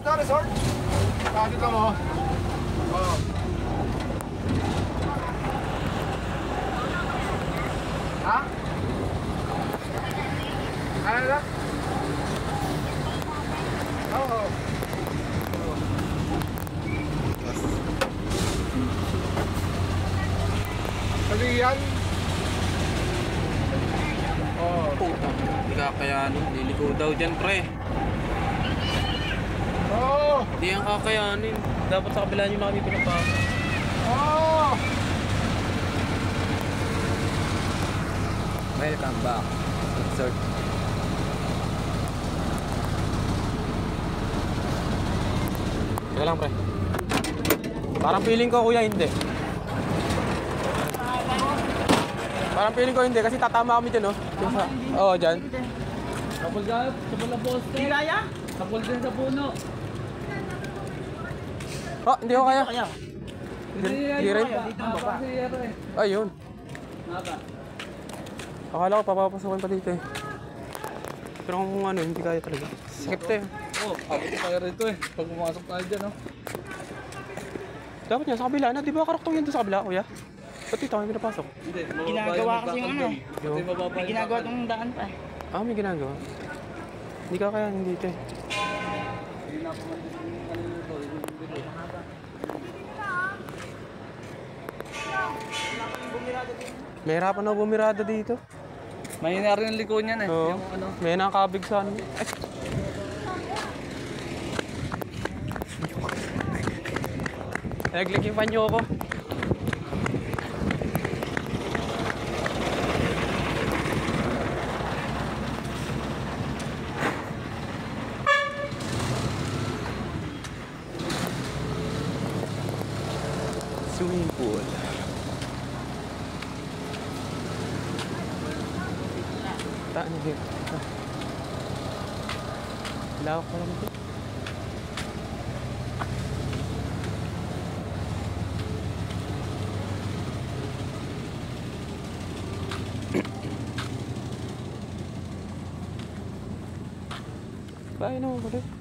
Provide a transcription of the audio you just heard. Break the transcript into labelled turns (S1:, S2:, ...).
S1: na, resort. Bakit lang mo? Oo. Ha? Ano na? Oo. Kaliyan? Oo.
S2: Puta, hindi kakayanin. Liliko daw dyan, pre.
S1: Oo.
S2: Hindi yan kakayanin. Dapat sa kabila nyo na kami pinapasok.
S1: Oo.
S3: Welcome back. Resort.
S2: Teka lang, pre. Parang feeling ko, kuya, hindi. Parang feeling ko hindi kasi tatama kami dyan, oh. Oo, dyan.
S3: Kapag na poste. Hindi kaya? Kapag din sa puno.
S2: Oh, hindi ko kaya.
S3: Hindi
S2: rin.
S3: Dito ang baba.
S2: Ayun.
S3: Naka.
S2: Akala ko papapasokin pa dito eh. Pero kung ano, hindi kaya talaga. Skip to eh.
S3: Oo, abot tayo rito eh. Pag pumasok tayo dyan, oh.
S2: Dapat nga sa kabila na, di ba karaktong yan doon sa kabila, kuya? Ba't dito kami pinapasok?
S3: Hindi,
S4: Ginagawa kasi yung ano eh.
S3: Pati mababa
S4: May ginagawa tong daan pa eh.
S2: Ah, may ginagawa. Hindi ka kaya hindi dito eh.
S3: Hindi na ako man yung kanino to.
S2: May hirapan na bumirada dito.
S3: Mahina rin ang liko niyan eh.
S2: Oo.
S3: Yung ano.
S2: May nakakabig sa ano. Naglag yung panyo ko. Swimming pool. Taan na dito. Lawak pa lang ito. Bahay naman pala.